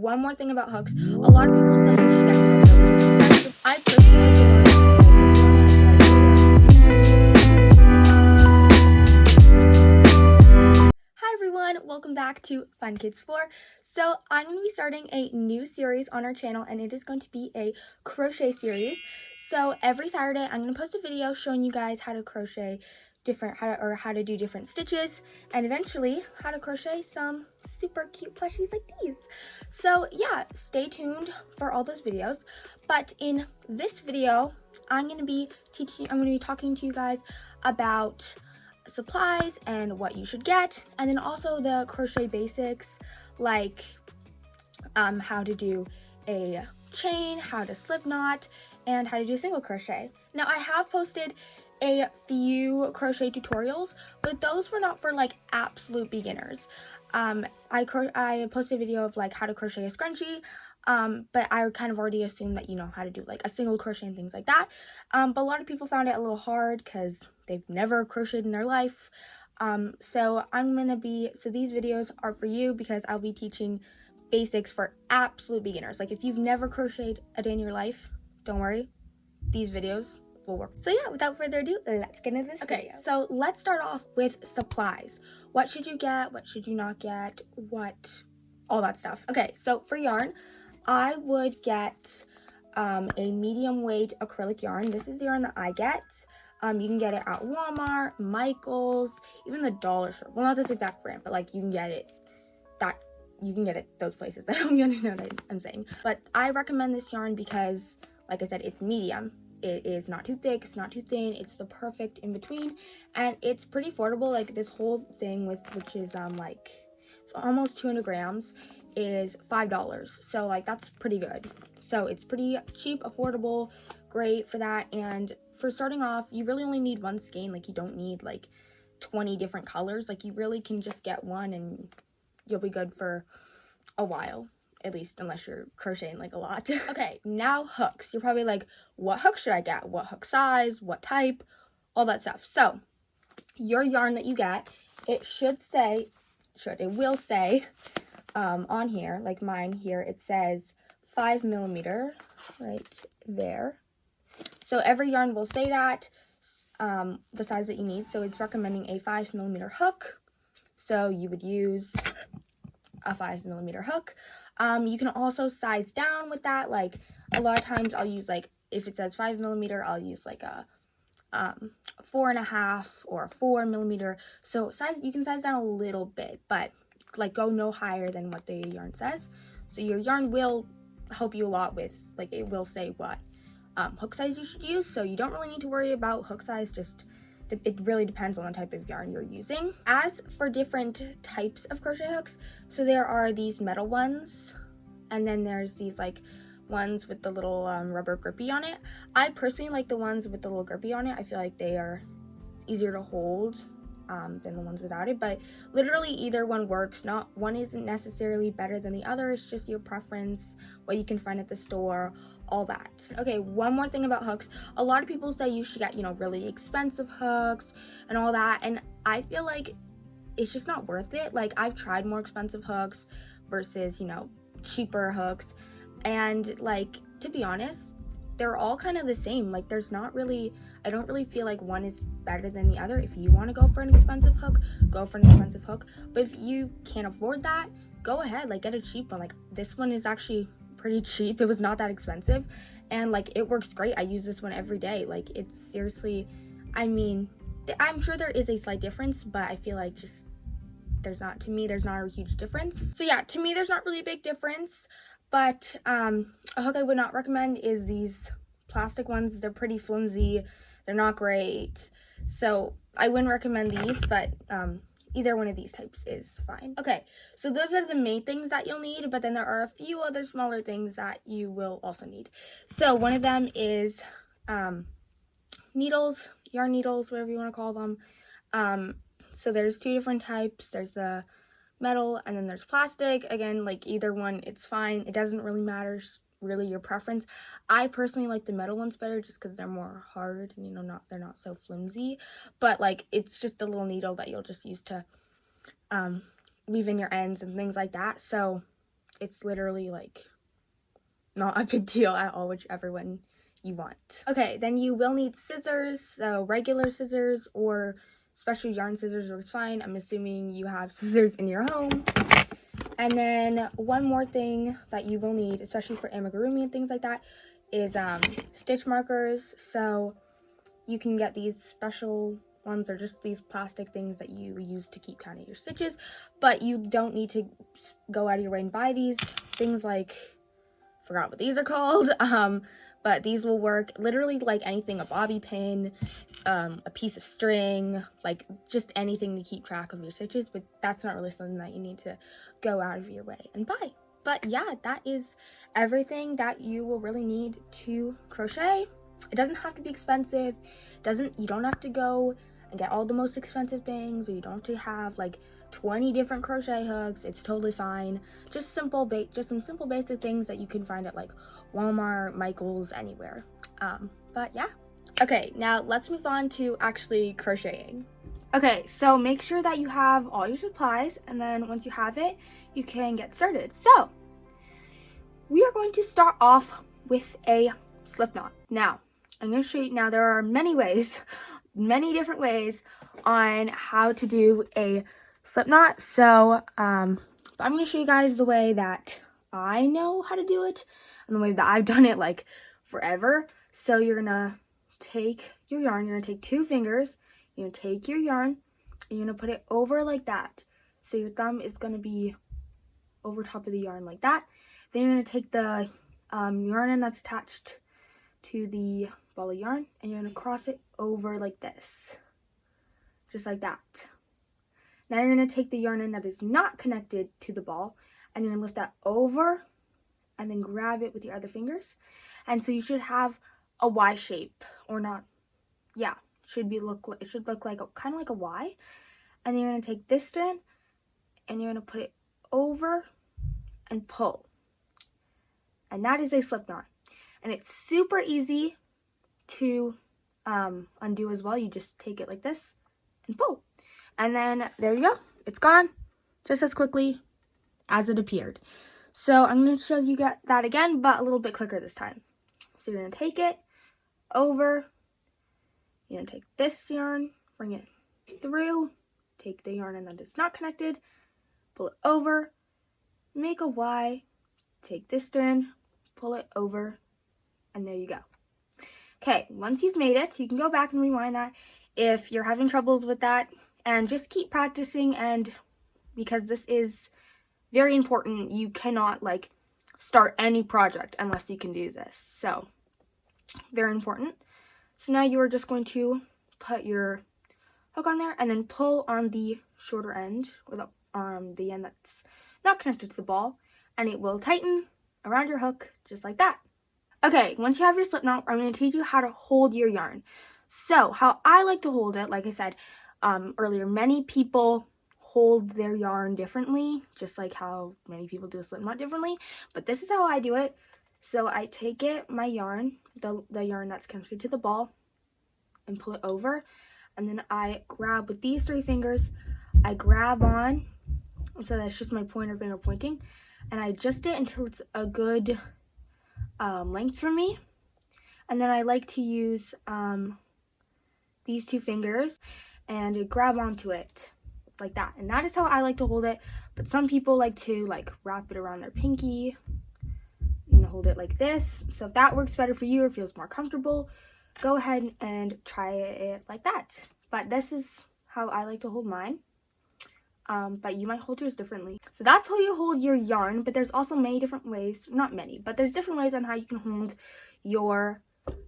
one more thing about hooks. A lot of people say you should get really expensive. I personally Hi everyone, welcome back to Fun Kids 4. So I'm going to be starting a new series on our channel, and it is going to be a crochet series. So every Saturday I'm going to post a video showing you guys how to crochet how to do different stitches, and eventually how to crochet some super cute plushies like these. So yeah, stay tuned for all those videos. But in this video, I'm going to be talking to you guys about supplies and what you should get, and then also the crochet basics, like how to do a chain, how to slip knot, and how to do single crochet. Now I have posted a few crochet tutorials, but those were not for like absolute beginners. I posted a video of like how to crochet a scrunchie, but I kind of already assumed that you know how to do like a single crochet and things like that. But a lot of people found it a little hard because they've never crocheted in their life. So these videos are for you because I'll be teaching basics for absolute beginners. Like if you've never crocheted a day in your life, don't worry, these videos will work. So yeah, without further ado, let's get into this video. So let's start off with supplies. What should you get? What should you not get? All that stuff. Okay, so for yarn, I would get a medium weight acrylic yarn. This is the yarn that I get. You can get it at Walmart, Michael's, even the dollar store. Well, not this exact brand, but like you can get it those places. I don't even know what I'm saying. But I recommend this yarn because, like I said, it's medium. It is not too thick, it's not too thin, it's the perfect in between, and it's pretty affordable. Like this whole thing which is it's almost 200 grams is $5, so like that's pretty good. So it's pretty cheap, affordable, great for that. And for starting off, you really only need one skein. Like you don't need like 20 different colors. Like you really can just get one and you'll be good for a while, at least unless you're crocheting like a lot. Okay, now hooks. You're probably like, what hook should I get? What hook size? What type? All that stuff. So your yarn that you get, it will say on here, like mine here, it says 5mm right there. So every yarn will say that, the size that you need. So it's recommending a 5mm hook. So you would use a 5mm hook. You can also size down with that. Like a lot of times I'll use, like, if it says 5mm, I'll use like a 4.5 or a 4mm. So you can size down a little bit, but like go no higher than what the yarn says. So your yarn will help you a lot with, like, it will say what hook size you should use. So you don't really need to worry about hook size, just it really depends on the type of yarn you're using. As for different types of crochet hooks, so there are these metal ones, and then there's these like ones with the little rubber grippy on it. I personally like the ones with the little grippy on it. I feel like they are easier to hold than the ones without it, but literally either one works. Not one isn't necessarily better than the other. It's just your preference, what you can find at the store, all that. Okay, one more thing about hooks. A lot of people say you should get, you know, really expensive hooks and all that, and I feel like it's just not worth it. Like I've tried more expensive hooks versus, you know, cheaper hooks, and like, to be honest, they're all kind of the same. Like I don't really feel like one is better than the other. If you want to go for an expensive hook, go for an expensive hook. But if you can't afford that, go ahead, like get a cheap one. Like this one is actually pretty cheap. It was not that expensive, and like it works great. I use this one every day. Like it's seriously, I mean, I'm sure there is a slight difference, but I feel like just there's not a huge difference. So yeah, to me there's not really a big difference. But a hook I would not recommend is these plastic ones. They're pretty flimsy, they're not great, so I wouldn't recommend these, but either one of these types is fine. Okay, so those are the main things that you'll need, but then there are a few other smaller things that you will also need. So one of them is needles, yarn needles, whatever you want to call them. So there's two different types. There's the metal and then there's plastic. Again, like either one, it's fine. It doesn't really matter, really your preference. I personally like the metal ones better just because they're more hard and, you know, they're not so flimsy. But like it's just a little needle that you'll just use to weave in your ends and things like that. So it's literally like not a big deal at all, whichever one you want. Okay, then you will need scissors, so regular scissors or special yarn scissors works fine. I'm assuming you have scissors in your home. And then one more thing that you will need, especially for amigurumi and things like that, is stitch markers. So you can get these special ones. They're just these plastic things that you use to keep count of your stitches, but you don't need to go out of your way and buy these things. Like, forgot what these are called, but these will work literally like anything, a bobby pin, a piece of string, like just anything to keep track of your stitches, but that's not really something that you need to go out of your way and buy. But yeah, that is everything that you will really need to crochet. It doesn't have to be expensive. You don't have to go and get all the most expensive things, or you don't have to have like 20 different crochet hooks. It's totally fine. Just some simple basic things that you can find at like Walmart, Michael's, anywhere. But yeah. Okay, now let's move on to actually crocheting. Okay, so make sure that you have all your supplies, and then once you have it, you can get started. So we are going to start off with a slip knot. Now I'm going to show you. Now there are many different ways on how to do a slip knot. So I'm going to show you guys the way that I know how to do it and the way that I've done it like forever. So you're gonna take your yarn, you're gonna take 2 fingers, you're gonna take your yarn, and you're gonna put it over like that. So your thumb is gonna be over top of the yarn like that. Then you're gonna take the yarn that's attached to the ball of yarn, and you're gonna cross it over like this, just like that. Now you're gonna take the yarn that is not connected to the ball, and you're gonna lift that over and then grab it with your other fingers. And so you should have a Y shape, or not, yeah, it should look like kind of like a Y. And then you're gonna take this strand and you're gonna put it over and pull. And that is a slip knot. And it's super easy to undo as well. You just take it like this and pull. And then there you go. It's gone just as quickly as it appeared. So I'm going to show you that again, but a little bit quicker this time. So you're going to take it over. You're going to take this yarn, bring it through, take the yarn that is not connected, pull it over, make a Y, take this strand, pull it over, and there you go. Okay, once you've made it, you can go back and rewind that if you're having troubles with that, and just keep practicing. And because this is very important, you cannot like start any project unless you can do this. So very important. So now you are just going to put your hook on there and then pull on the shorter end, or the end that's not connected to the ball, and it will tighten around your hook just like that. Okay, once you have your slip knot, I'm going to teach you how to hold your yarn. So how I like to hold it, like I said earlier, many people hold their yarn differently, just like how many people do a slip knot differently, but this is how I do it. So I take my yarn, the yarn that's connected to the ball, and pull it over, and then I grab with these 3 fingers, I grab on, so that's just my pointer finger pointing, and I adjust it until it's a good length for me. And then I like to use these 2 fingers and grab onto it like that, and that is how I like to hold it. But some people like to like wrap it around their pinky and hold it like this. So if that works better for you or feels more comfortable, go ahead and try it like that. But this is how I like to hold mine. But you might hold yours differently. So that's how you hold your yarn, but there's also many different ways, not many, but there's different ways on how you can hold your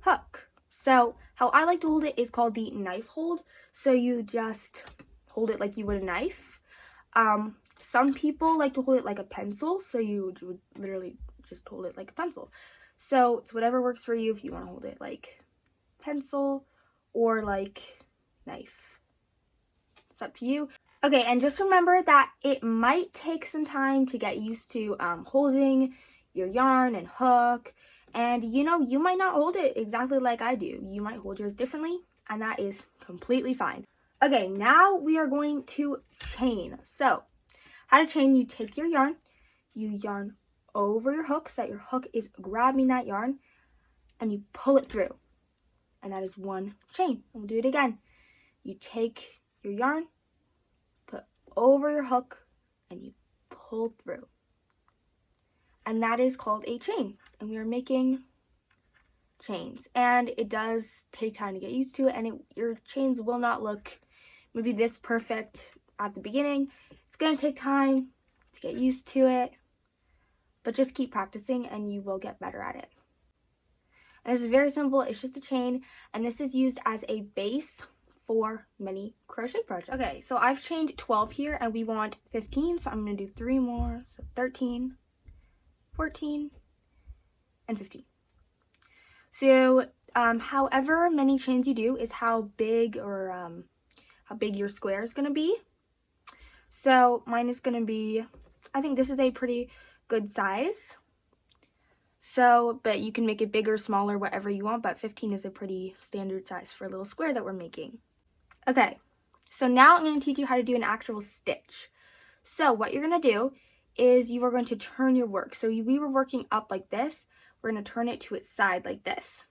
hook. So how I like to hold it is called the knife hold. So you just hold it like you would a knife. Some people like to hold it like a pencil, so you would literally just hold it like a pencil. So it's whatever works for you, if you want to hold it like pencil or like knife. It's up to you. Okay, and just remember that it might take some time to get used to holding your yarn and hook. And you might not hold it exactly like I do. You might hold yours differently, and that is completely fine. Okay, now we are going to chain. So how to chain: you take your yarn, you yarn over your hook so that your hook is grabbing that yarn, and you pull it through. And that is one chain. We'll do it again. You take your yarn, put over your hook, and you pull through. And that is called a chain. And we are making chains. And it does take time to get used to it, and your chains will not look maybe this perfect at the beginning. It's going to take time to get used to it, but just keep practicing and you will get better at it. And this is very simple. It's just a chain, and this is used as a base for many crochet projects. Okay, so I've chained 12 here and we want 15, so I'm going to do 3 more. So 13, 14, and 15. So however many chains you do is how big your square is going to be. So mine is going to be, I think this is a pretty good size. So, but you can make it bigger, smaller, whatever you want, but 15 is a pretty standard size for a little square that we're making. Okay, so now I'm going to teach you how to do an actual stitch. So what you're going to do is you are going to turn your work. So we were working up like this. We're going to turn it to its side like this.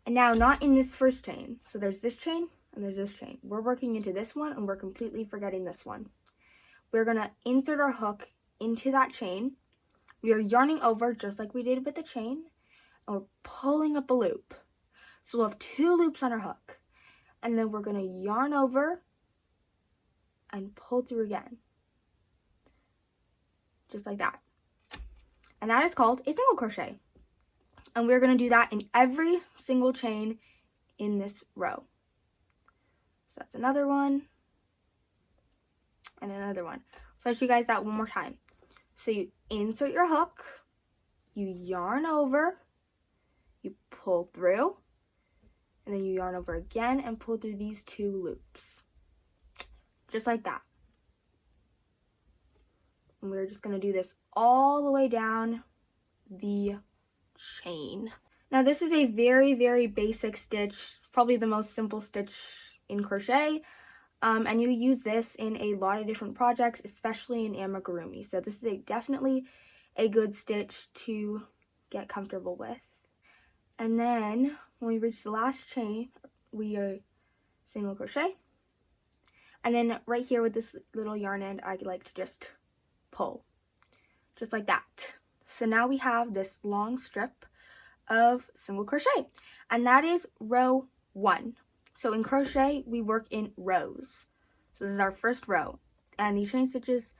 And now not in this first chain. So there's this chain and there's this chain. We're working into this one and we're completely forgetting this one. We're going to insert our hook into that chain. We are yarning over just like we did with the chain, and we're pulling up a loop. So we'll have 2 loops on our hook, and then we're going to yarn over and pull through again, just like that. And that is called a single crochet. And we're going to do that in every single chain in this row. So that's another one, and another one. So I'll show you guys that one more time. So you insert your hook, you yarn over, you pull through, and then you yarn over again and pull through these 2 loops. Just like that. And we're just going to do this all the way down the chain. Now this is a very, very basic stitch, probably the most simple stitch in crochet. And you use this in a lot of different projects, especially in amigurumi. So this is definitely a good stitch to get comfortable with. And then when we reach the last chain, we are single crochet. And then right here with this little yarn end, I like to just pull, just like that. So now we have this long strip of single crochet, and that is row 1. So in crochet, we work in rows. So this is our first row. And the chain stitches,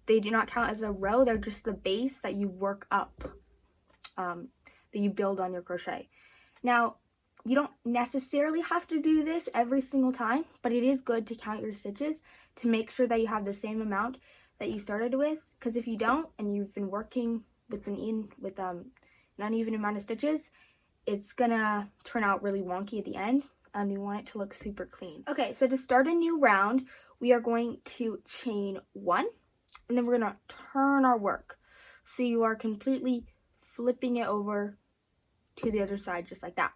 they do not count as a row. They're just the base that you work up, that you build on your crochet. Now, you don't necessarily have to do this every single time, but it is good to count your stitches to make sure that you have the same amount that you started with. Because if you don't, and you've been working with an uneven amount of stitches, it's gonna turn out really wonky at the end. You want it to look super clean. Okay, so to start a new round, we are going to chain 1, and then we're going to turn our work. So you are completely flipping it over to the other side, just like that.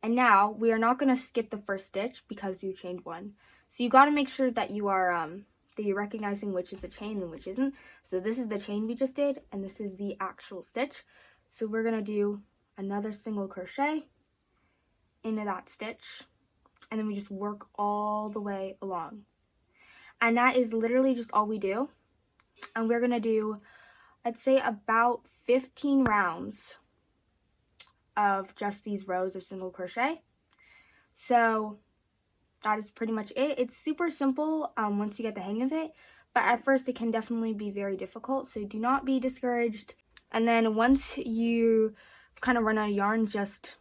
And now, we are not going to skip the first stitch because you chained 1. So you got to make sure that you are, that you're recognizing which is the chain and which isn't. So this is the chain we just did, and this is the actual stitch. So we're going to do another single crochet into that stitch, and then we just work all the way along. And that is literally just all we do. And we're gonna do, I'd say, about 15 rounds of just these rows of single crochet. So that is pretty much it. It's super simple once you get the hang of it, but at first it can definitely be very difficult, so do not be discouraged. And then once you kind of run out of yarn, just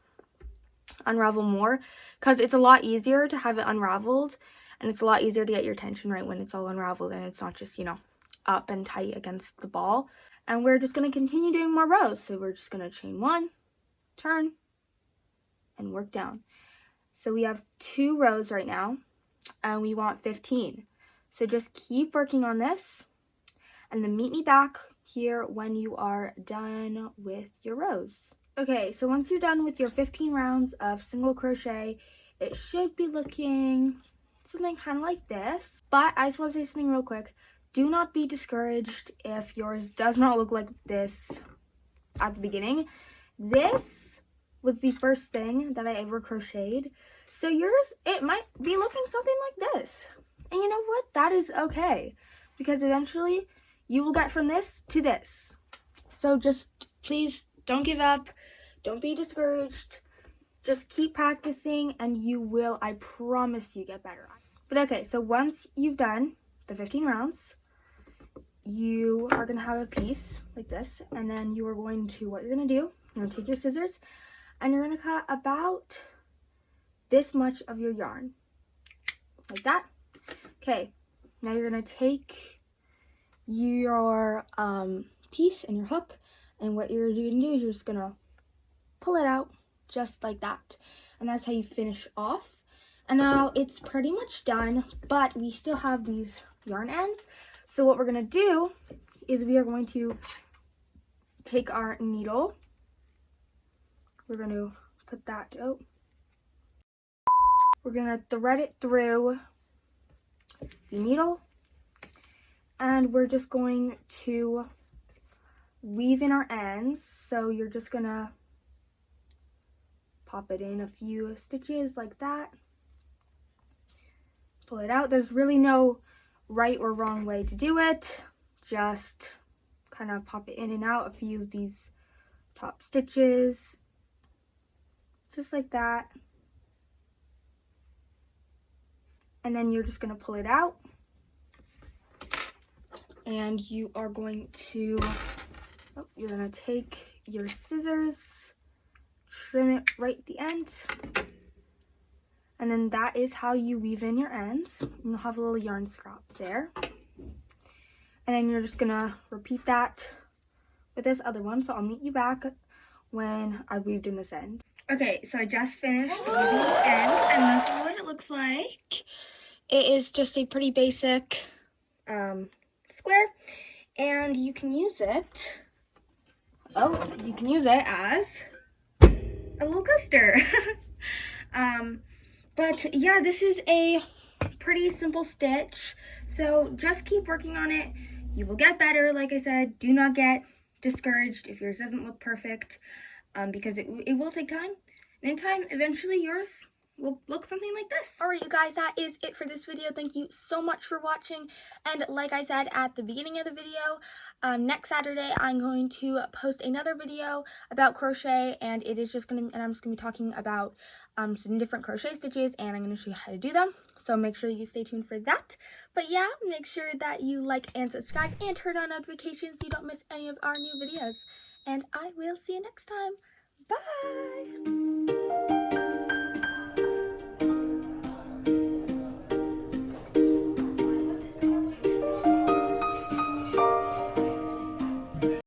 unravel more, because it's a lot easier to have it unraveled, and it's a lot easier to get your tension right when it's all unraveled and it's not just, you know, up and tight against the ball. And we're just going to continue doing more rows. So we're just going to chain 1, turn, and work down. So we have 2 rows right now, and we want 15. So just keep working on this, and then meet me back here when you are done with your rows. Okay, so once you're done with your 15 rounds of single crochet, it should be looking something kind of like this. But I just want to say something real quick. do not be discouraged if yours does not look like this at the beginning. This was the first thing that I ever crocheted. So yours, it might be looking something like this. And you know what? That is okay. Because eventually you will get from this to this. So just please don't give up. Don't be discouraged. Just keep practicing and you will, I promise you, get better. But okay, so once you've done the 15 rounds, you are going to have a piece like this. And then you are going to, what you're going to do, you're going to take your scissors and you're going to cut about this much of your yarn. Like that. Okay, now you're going to take your piece and your hook. And what you're going to do is you're just going to pull it out just like that. And that's how you finish off. And now it's pretty much done, but we still have these yarn ends. So what we're going to do is we are going to take our needle. We're going to put that out. We're going to thread it through the needle. And we're just going to weave in our ends. So you're just going to pop it in a few stitches like that. Pull it out. There's really no right or wrong way to do it. Just kind of pop it in and out a few of these top stitches. Just like that. And then you're just going to pull it out. And you are going to, you're going to take your scissors, trim it right at the end. And then that is how you weave in your ends. You'll have a little yarn scrap there. And then you're just gonna repeat that with this other one. So I'll meet you back when I've weaved in this end. Okay, so I just finished weaving the ends and this is what it looks like. It is just a pretty basic square and you can use it, you can use it as a little coaster. But yeah, this is a pretty simple stitch, so just keep working on it. You will get better. Like I said, do not get discouraged if yours doesn't look perfect, because it will take time, and in time, eventually yours will look something like this. Alright, you guys, that is it for this video. Thank you so much for watching, and like I said at the beginning of the video, next Saturday I'm going to post another video about crochet, and I'm just gonna be talking about some different crochet stitches, and I'm going to show you how to do them, so make sure you stay tuned for that. But yeah, make sure that you like and subscribe and turn on notifications so you don't miss any of our new videos, and I will see you next time. Bye!